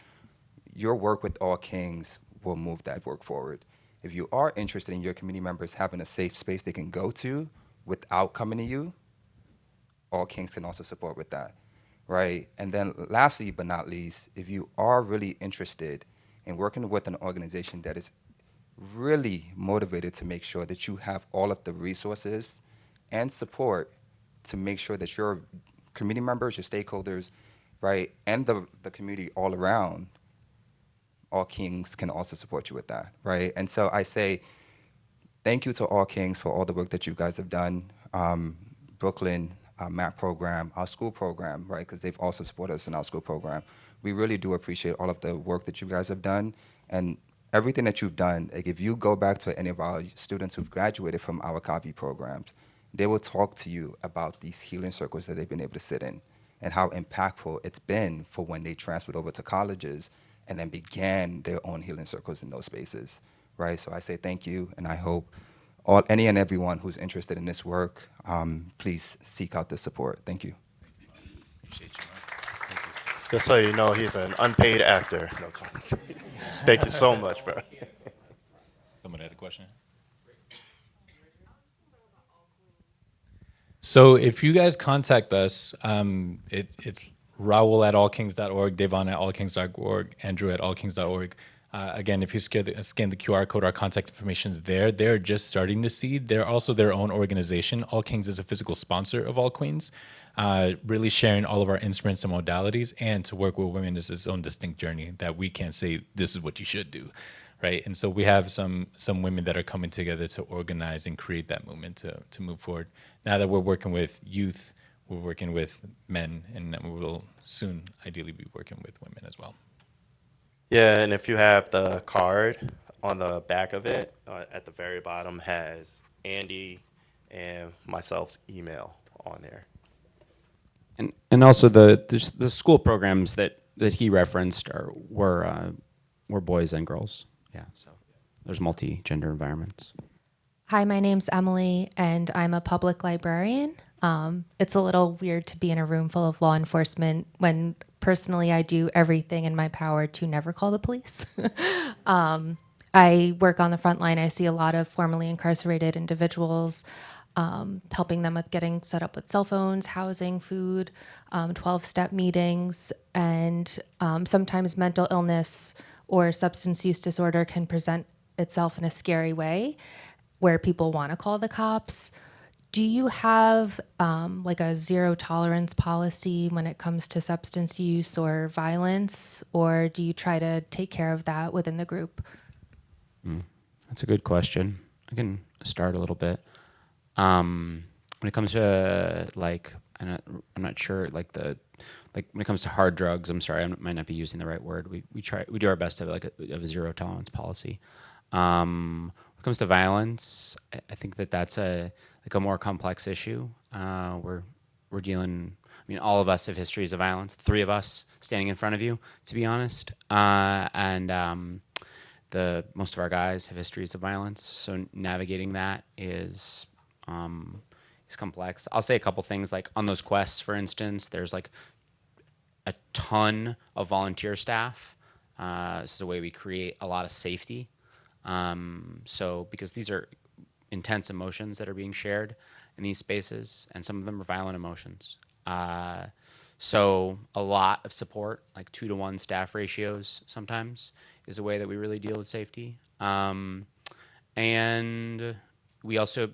H: your work with All Kings will move that work forward. If you are interested in your community members having a safe space they can go to without coming to you, All Kings can also support with that, right? And then lastly but not least, if you are really interested in working with an organization that is really motivated to make sure that you have all of the resources and support to make sure that your community members, your stakeholders, right, and the community all around, All Kings can also support you with that, right? And so I say thank you to All Kings for all the work that you guys have done. Brooklyn, our MAP program, our school program, right, because they've also supported us in our school program. We really do appreciate all of the work that you guys have done, and everything that you've done. Like, if you go back to any of our students who've graduated from our CAVI programs, they will talk to you about these healing circles that they've been able to sit in and how impactful it's been for when they transferred over to colleges and then began their own healing circles in those spaces, right? So I say thank you, and I hope any and everyone who's interested in this work, please seek out the support. Thank you.
C: Appreciate you, man. Thank you.
B: Just so you know, he's an unpaid actor. No, it's fine. Thank you so much, bro.
C: Someone had a question? So if you guys contact us, it's Raul at allkings.org, Devon at allkings.org, Andrew at allkings.org. Again, if you scan the QR code, our contact information is there. They're just starting to seed. They're also their own organization. All Kings is a physical sponsor of All Queens, really sharing all of our instruments and modalities. And to work with women is its own distinct journey that we can't say this is what you should do, right? And so we have some women that are coming together to organize and create that movement to move forward. Now that we're working with youth, we're working with men, and we will soon ideally be working with women as well.
B: Yeah, and if you have the card on the back of it, at the very bottom has Andy and myself's email on there.
D: And also the school programs that he referenced were boys and girls. Yeah, so there's multi-gender environments.
I: Hi, my name's Emily, and I'm a public librarian. It's a little weird to be in a room full of law enforcement when personally I do everything in my power to never call the police. I work on the front line. I see a lot of formerly incarcerated individuals, helping them with getting set up with cell phones, housing, food, 12-step meetings, and sometimes mental illness or substance use disorder can present itself in a scary way where people want to call the cops. Do you have like a zero tolerance policy when it comes to substance use or violence, or do you try to take care of that within the group?
D: That's a good question. I can start a little bit. When it comes to I'm not sure when it comes to hard drugs. I'm sorry, I might not be using the right word. We do our best to have a zero tolerance policy. When it comes to violence, I think that's a more complex issue. We're dealing. I mean, all of us have histories of violence. The three of us standing in front of you, to be honest, and most of our guys have histories of violence. So navigating that is complex. I'll say a couple things, like on those quests, for instance, there's like a ton of volunteer staff. This is a way we create a lot of safety. So because these are intense emotions that are being shared in these spaces, and some of them are violent emotions. So a lot of support, like 2-to-1 staff ratios sometimes, is a way that we really deal with safety. And we also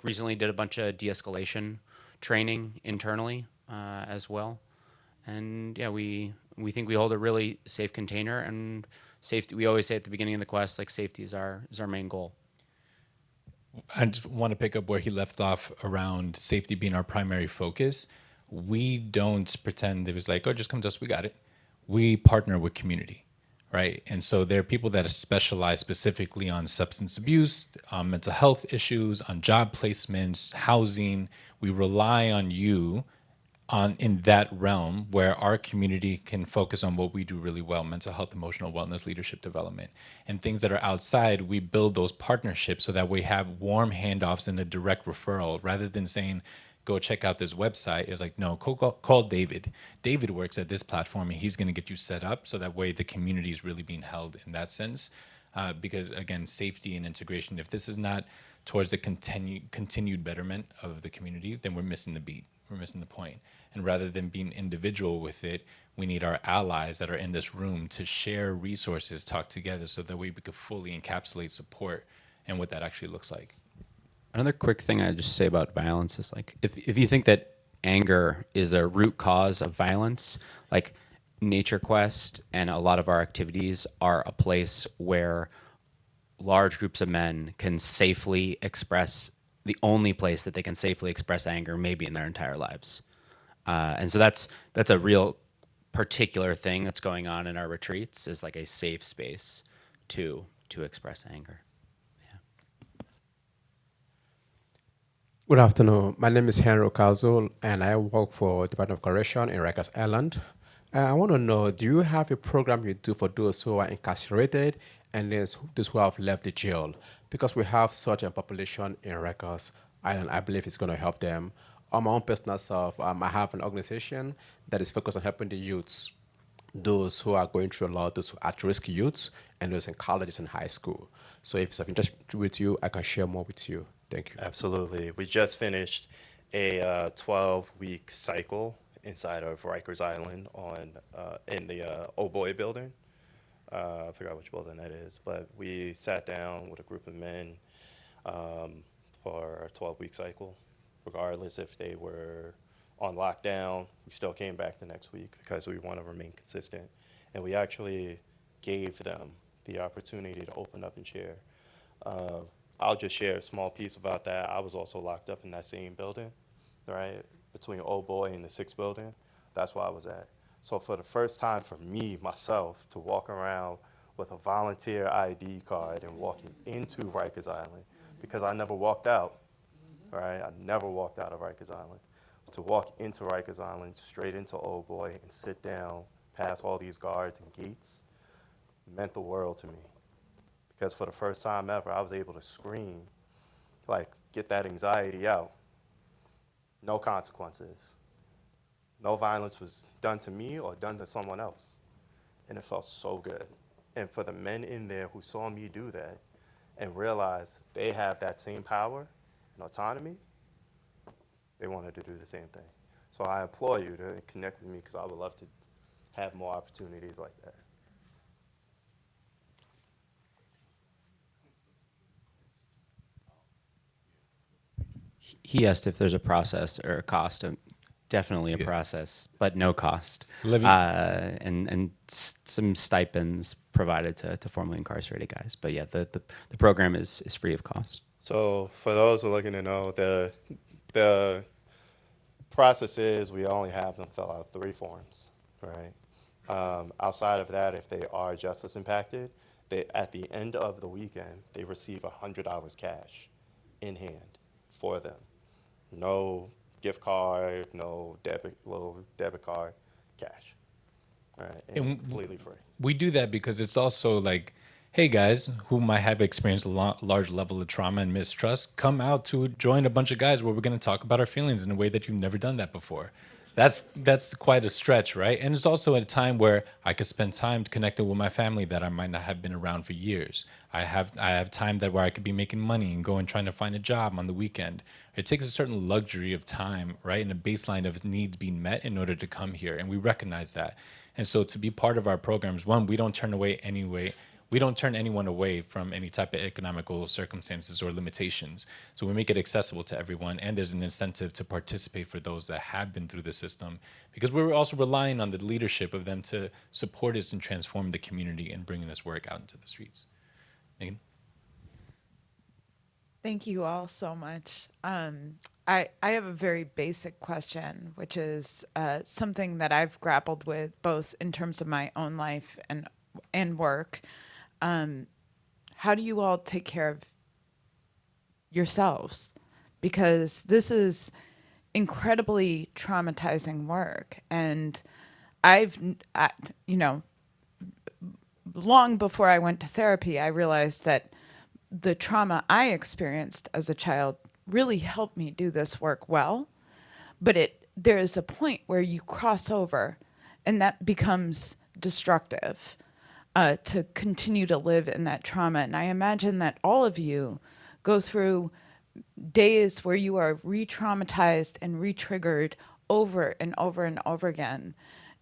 D: recently did a bunch of de-escalation training internally as well. And yeah, we think we hold a really safe container, and safety. We always say at the beginning of the quest, like, safety is our main goal.
C: I just want to pick up where he left off around safety being our primary focus. We don't pretend it was like, oh, just come to us, we got it. We partner with community, right? And so there are people that specialize specifically on substance abuse, mental health issues, on job placements, housing. We rely on you in that realm where our community can focus on what we do really well: mental health, emotional wellness, leadership development. And things that are outside, we build those partnerships so that we have warm handoffs and a direct referral, rather than saying, go check out this website. It's like, no, call David. David works at this platform and he's going to get you set up, so that way the community is really being held in that sense. Because again, safety and integration, if this is not towards the continued betterment of the community, then we're missing the beat. We're missing the point. And rather than being individual with it, we need our allies that are in this room to share resources, talk together, so that way we could fully encapsulate support and what that actually looks like.
D: Another quick thing I'd just say about violence is, like, if you think that anger is a root cause of violence, like, Nature Quest and a lot of our activities are a place where large groups of men can safely express, the only place that they can safely express anger maybe in their entire lives. And so that's a real particular thing that's going on in our retreats, is like a safe space to express anger.
J: Good afternoon. My name is Henry Ocasio, and I work for Department of Correction in Rikers Island. I want to know, do you have a program you do for those who are incarcerated and those who have left the jail? Because we have such a population in Rikers Island, I believe it's going to help them. On my own personal self, I have an organization that is focused on helping the youths, those who are going through a lot, those at-risk youths, and those in colleges and high school. So if it's of interest with you, I can share more with you. Thank you.
B: Absolutely. We just finished a 12-week cycle inside of Rikers Island in the Old Boy building. I forgot which building that is, but we sat down with a group of men for a 12-week cycle. Regardless if they were on lockdown, we still came back the next week because we want to remain consistent. And we actually gave them the opportunity to open up and share. I'll just share a small piece about that. I was also locked up in that same building, right, between Old Boy and the 6th building. That's where I was at. So for the first time for me, myself, to walk around with a volunteer ID card and walking into Rikers Island, because I never walked out, right? I never walked out of Rikers Island. To walk into Rikers Island, straight into Old Boy, and sit down past all these guards and gates meant the world to me. Because for the first time ever, I was able to scream, like, get that anxiety out. No consequences. No violence was done to me or done to someone else. And it felt so good. And for the men in there who saw me do that and realized they have that same power and autonomy, they wanted to do the same thing. So I implore you to connect with me because I would love to have more opportunities like that.
D: He asked if there's a process or a cost. Definitely a
C: Yeah.
D: process, but no cost.
C: Living-
D: And some stipends provided to formerly incarcerated guys. But yeah, the program is free of cost.
B: So for those who are looking to know, the process is we only have them fill out 3 forms, right? Outside of that, if they are justice impacted, they, at the end of the weekend, they receive $100 cash in hand for them. No gift card, no little debit card, cash. All right, and it's completely free.
C: We do that because it's also like, hey guys who might have experienced a large level of trauma and mistrust, come out to join a bunch of guys where we're going to talk about our feelings in a way that you've never done that before. That's quite a stretch, right? And it's also a time where I could spend time connected with my family that I might not have been around for years. I have time that where I could be making money and going trying to find a job on the weekend. It takes a certain luxury of time, right, and a baseline of needs being met in order to come here, and we recognize that. And so to be part of our programs, one, we don't turn anyone away from any type of economical circumstances or limitations. So we make it accessible to everyone, and there's an incentive to participate for those that have been through the system, because we're also relying on the leadership of them to support us and transform the community and bringing this work out into the streets. Megan?
K: Thank you all so much. I have a very basic question, which is something that I've grappled with both in terms of my own life and work. How do you all take care of yourselves? Because this is incredibly traumatizing work, and long before I went to therapy, I realized that the trauma I experienced as a child really helped me do this work well. But there is a point where you cross over, and that becomes destructive to continue to live in that trauma. And I imagine that all of you go through days where you are re-traumatized and re-triggered over and over and over again.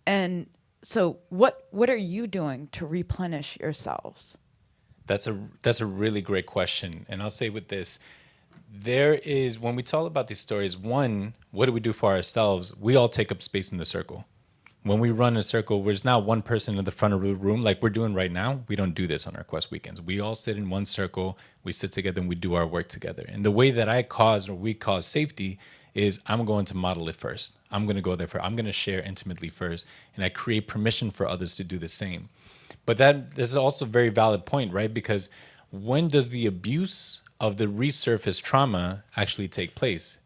K: And so what are you doing to replenish yourselves?
C: That's a really great question. And I'll say with this, when we talk about these stories, one, what do we do for ourselves? We all take up space in the circle. When we run a circle, there's not one person in the front of the room like we're doing right now. We don't do this on our Quest weekends. We all sit in one circle, we sit together, and we do our work together. And the way that we cause safety is I'm going to model it first. I'm going to go there first. I'm going to share intimately first. And I create permission for others to do the same. But this is also a very valid point, right? Because when does the abuse of the resurfaced trauma actually take place?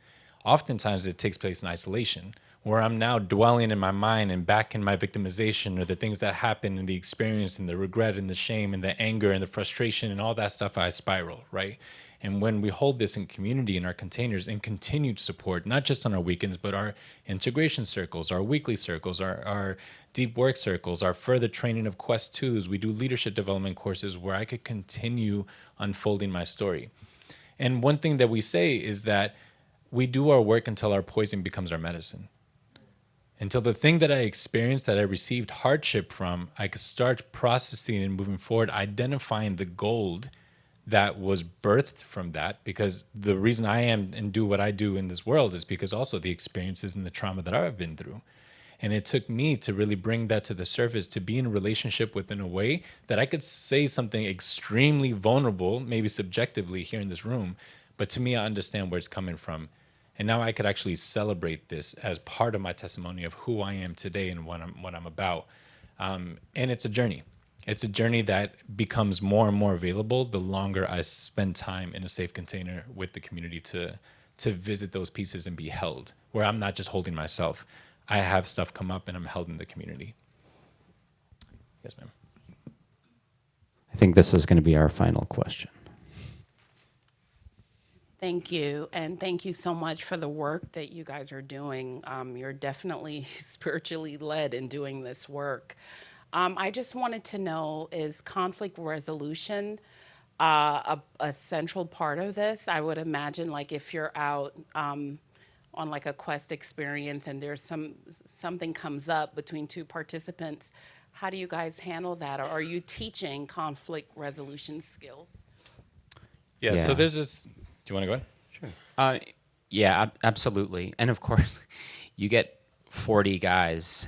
C: Oftentimes it takes place in isolation, where I'm now dwelling in my mind and back in my victimization or the things that happen and the experience and the regret and the shame and the anger and the frustration and all that stuff, I spiral, right? And when we hold this in community in our containers and continued support, not just on our weekends, but our integration circles, our weekly circles, our deep work circles, our further training of Quest 2s, we do leadership development courses where I could continue unfolding my story. And one thing that we say is that we do our work until our poison becomes our medicine. Until the thing that I experienced, that I received hardship from, I could start processing and moving forward, identifying the gold that was birthed from that, because the reason I am and do what I do in this world is because also the experiences and the trauma that I've been through. And it took me to really bring that to the surface, to be in a relationship with in a way that I could say something extremely vulnerable, maybe subjectively here in this room, but to me, I understand where it's coming from. And now I could actually celebrate this as part of my testimony of who I am today and what I'm about. And it's a journey. It's a journey that becomes more and more available the longer I spend time in a safe container with the community to visit those pieces and be held, where I'm not just holding myself. I have stuff come up and I'm held in the community. Yes, ma'am.
D: I think this is going to be our final question.
F: Thank you, and thank you so much for the work that you guys are doing. You're definitely spiritually led in doing this work. I just wanted to know, is conflict resolution a central part of this? I would imagine, like, if you're out on like a quest experience and there's something comes up between two participants, how do you guys handle that? Or are you teaching conflict resolution skills?
C: Yeah, so
D: Yeah.
C: there's this. Do you want to go ahead? Sure.
D: Yeah, absolutely. And of course, you get 40 guys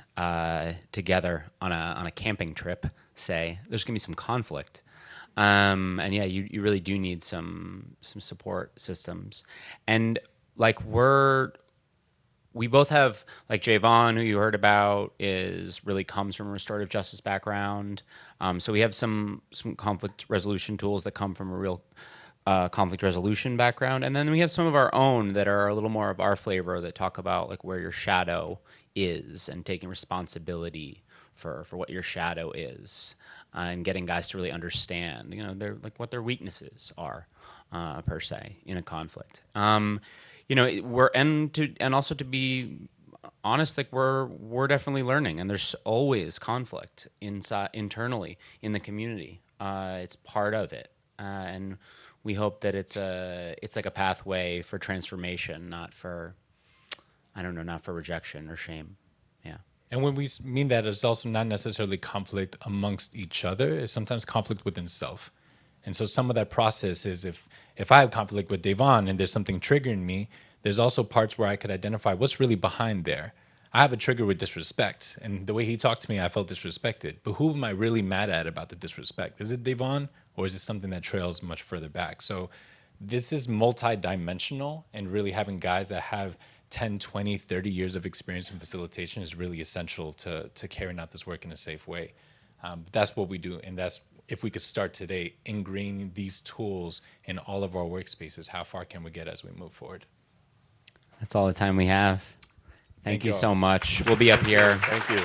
D: together on a camping trip. Say there's gonna be some conflict, and yeah, you really do need some support systems, and like we both have, like, Javon, who you heard about, really comes from a restorative justice background. So we have some conflict resolution tools that come from a real conflict resolution background, and then we have some of our own that are a little more of our flavor, that talk about like where your shadow is and taking responsibility for what your shadow is, and getting guys to really understand, their, like, what their weaknesses are, per se, in a conflict. And also to be honest, like, we're definitely learning, and there's always conflict internally in the community. It's part of it, and we hope that it's like a pathway for transformation, not for rejection or shame. Yeah.
C: And when we mean that, it's also not necessarily conflict amongst each other. It's sometimes conflict within self. And so some of that process is, if I have conflict with Devon and there's something triggering me, there's also parts where I could identify what's really behind there. I have a trigger with disrespect, and the way he talked to me, I felt disrespected. But who am I really mad at about the disrespect? Is it Devon, or is it something that trails much further back? So this is multi-dimensional, and really having guys that have 10, 20, 30 years of experience in facilitation is really essential to carrying out this work in a safe way. That's what we do, and that's, if we could start today ingraining these tools in all of our workspaces, how far can we get as we move forward?
D: That's all the time we have. Thank you
C: all.
D: so much. We'll be up here.
B: Thank you.